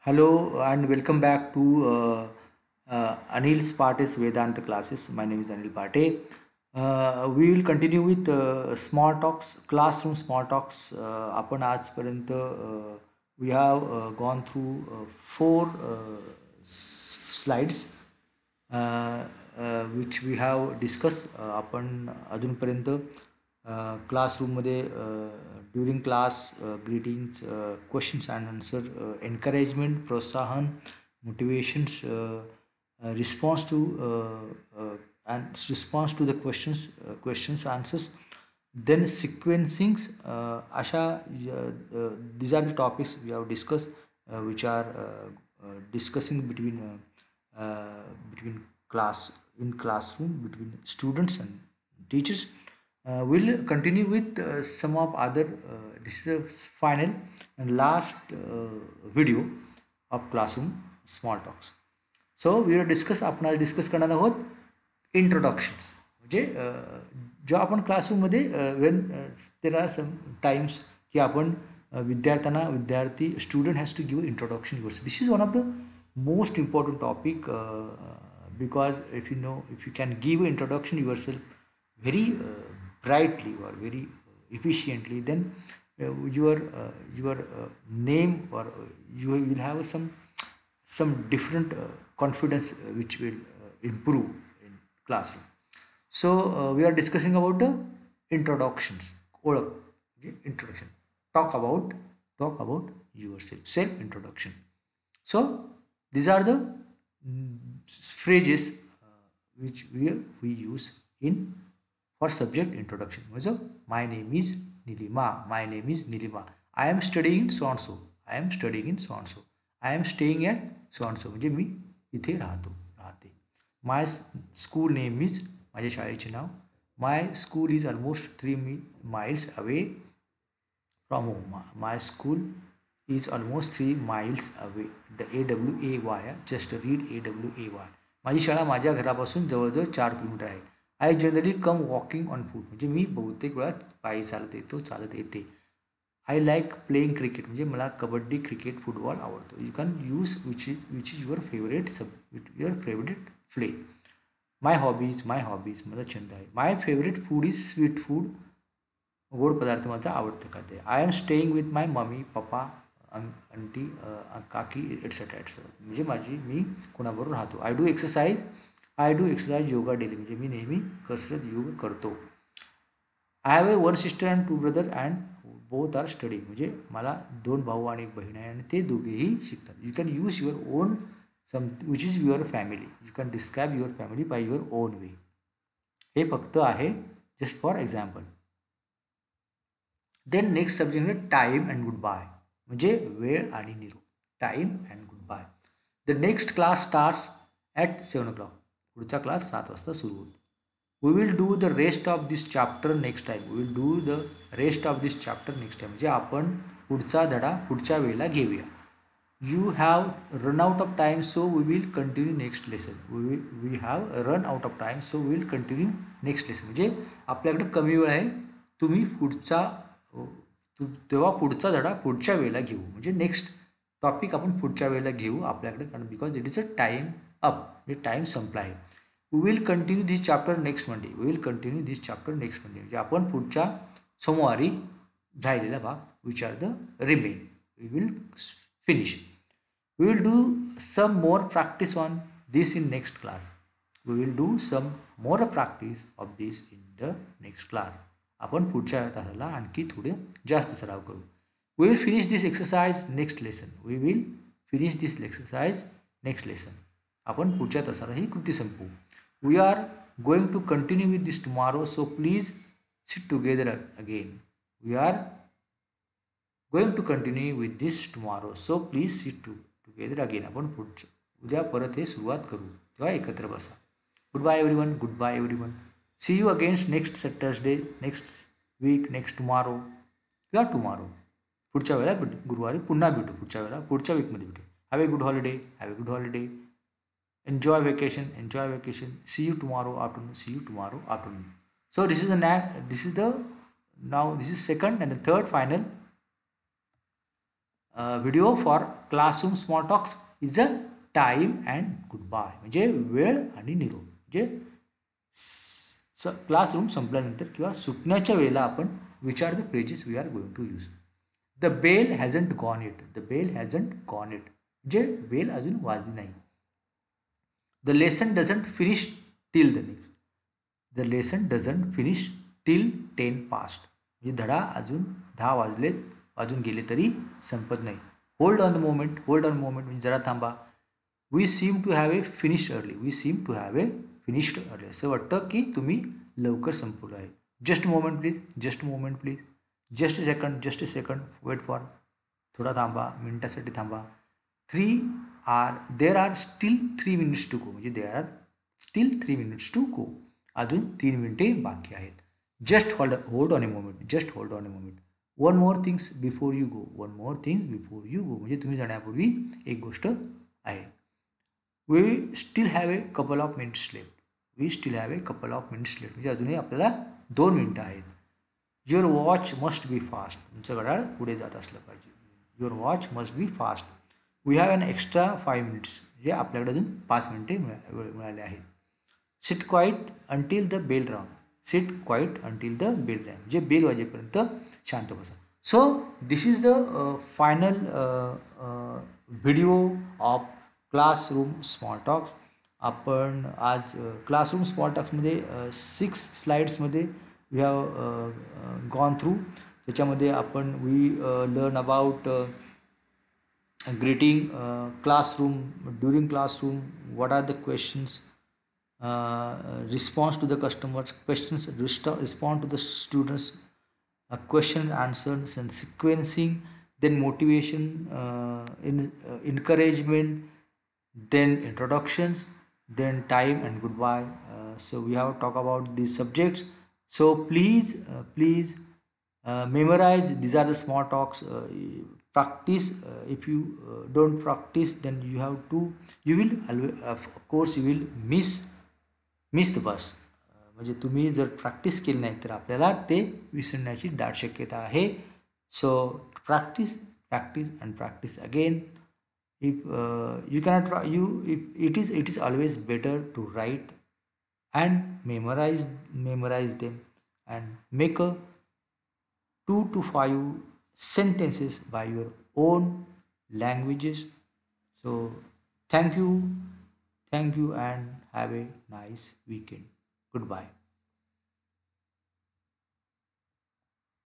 Hello and welcome back to Anil Parte's Vedanta classes. My name is Anil Parte. We will continue with small talks, classroom small talks. आपण आजपर्यंत we have gone through four slides which we have discussed. आपण अजूनपर्यंत क्लासरूममध्ये during class greetings questions and answer encouragement प्रोत्साहन motivations response to and response to the questions answers then sequencing asha these are the topics we have discussed which are discussing between class in classroom between students and teachers. We'll continue with some of other this is the final and last video of classroom small talks. So we are discuss आपण आज discuss करणार आहोत introductions म्हणजे जेव्हा आपण क्लासरूममध्ये when there are sometimes की आपण विद्यार्थी student has to give introduction yours. This is one of the most important topic because if you can give introduction yourself very brightly or very efficiently, then your name or you will have some different confidence which will improve in classroom. So we are discussing about the introductions. Introduction. Talk about yourself. Self introduction. So these are the phrases which we use in for subject introduction. So my name is Nilima. My name is Nilima. I am studying in so and so. I am studying in so and so. I am staying at so and so. म्हणजे मी इथे राहते. My school name is माझ्या शाळेचे नाव. My school is almost 3 miles away from home. My school is almost 3 miles away. The AWAY just read AWAY. माझी शाळा माझ्या घरापासून जवळजवळ 4 किलोमीटर आहे. I generally come walking on foot म्हणजे मी बहुतेक वेळा पायी चालत येते. आय लाईक प्लेइंग क्रिकेट म्हणजे मला कबड्डी क्रिकेट फुटबॉल आवडतो. You can use which is your favourite play. My hobbies माझा छंद आहे. My favourite food is sweet food. गोड पदार्थ माझा आवडतं खाद्य. I am staying with my mummy papa aunty काकी एटसेट्रा म्हणजे मी कोणाबरोबर राहतो. I do exercise yoga daily म्हणजे मी नेहमी कसरत योग करतो. I have one sister and 2 brother and both are study म्हणजे मला 2 भाऊ आणि 1 बहीण आहे आणि ते दोघेही शिकतात. You can use your own which is your family. You can describe your family by your own way. हे फक्त आहे just for example. Then next subject आहे टाईम अँड गुड बाय म्हणजे वेळ आणि निरोप. Time and good bye. The next class starts at 7 o'clock. पुढचा class 7 वाजता सुरू होतो. We will do the rest of this chapter next time. We will do the rest of this chapter next time. म्हणजे आपण पुढचा धडा पुढच्या वेळेला घेऊया. You have run out of time, so we will continue next lesson. We have run out of time, so we will continue next lesson. म्हणजे आपल्याकडे कमी वेळ आहे. तुम्ही तेव्हा पुढचा धडा पुढच्या वेळेला घेऊ म्हणजे नेक्स्ट टॉपिक आपण पुढच्या वेळेला घेऊ आपल्याकडे कारण because it is a time up म्हणजे टाईम संपला आहे. We will continue this chapter next Monday. म्हणजे आपण पुढच्या सोमवारी राहिलेला भाग which are the remain we will finish. We will do some more practice on this in next class. We will do some more practice of this in the next class. आपण पुढच्या तासाला आणखी थोडे जास्त सराव करू. We will finish this exercise next lesson. आपण पुढच्या तासाला ही कृती संपवू. We are going to continue with this tomorrow, so please sit together again. We are going to continue with this tomorrow, so please sit together again. आपण उद्या परत हे सुरुवात करू तेव्हा एकत्र बसा. Goodbye everyone. See you again next Saturday, next week, next tomorrow. किंवा tomorrow. पुढच्या वेळेला गुरुवारी पुन्हा भेटू. पुढच्या वीकमध्ये भेटू. Have a good holiday. Enjoy vacation. See you tomorrow afternoon. So this is second and the third final video for classroom small talks is a time and good bye, म्हणजे वेळ आणि निरोप. म्हणजे क्लासरूम संपल्यानंतर किंवा सुटण्याच्या वेळेला आपण विचार the phrases we are going to use. The bell hasn't gone it. The bell hasn't gone it म्हणजे बेल अजून वाजली नाही. The lesson doesn't finish till the next. The lesson doesn't finish till 10 past. म्हणजे धडा अजून 10 वाजून गेले तरी संपत नाही. Hold on the moment. Hold on moment म्हणजे जरा थांबा. We seem to have a finished early. We seem to have a finished early. असं वाटतं की तुम्ही लवकर संपवलं आहे. Just moment please. Just moment please. Just second. Just second. Wait for. थोडा थांबा. मिनिटासाठी थांबा. There are still 3 minutes to go. म्हणजे there are still 3 minutes to go. अजून 3 मिनिटे बाकी आहेत. Just hold on a moment. Just hold on a moment. One more things before you go. One more things before you go म्हणजे तुम्ही जाण्यापूर्वी एक गोष्ट आहे. We still have a couple of minutes left. We still have a couple of minutes left म्हणजे अजूनही आपल्याला 2 मिनिटं आहेत. Your watch must be fast. तुमचं घड्याळ पुढे जात असलं पाहिजे. Your watch must be fast. We have an extra 5 minutes म्हणजे आपल्याकडे अजून 5 मिनिटे मिळाले आहेत. Sit quiet until the bell rang. Sit quiet until the bell rang म्हणजे बेल वाजेपर्यंत शांत बसा. So this is the final video of classroom small talks. आपण आज क्लासरूम स्मॉल टॉक्समध्ये 6 स्लाइड्समध्ये वी हॅव गॉन थ्रू. त्याच्यामध्ये आपण we learn about greeting classroom, during classroom, what are the questions, response to the customers, questions respond to the students, question and answers and sequencing, then motivation, encouragement, then introductions, then time and goodbye. So we have talked about these subjects. So please memorize. These are the small talks. Practice. If you don't practice, then you will always, of course you will miss the bus. म्हणजे तुम्ही जर practice केली नाही तर आपल्याला ते विसरण्याची दाट शक्यता आहे. So practice and practice again. if you cannot try, you if it is always better to write and memorize them and make a 2 to 5 sentences by your own languages. So thank you and have a nice weekend. Goodbye.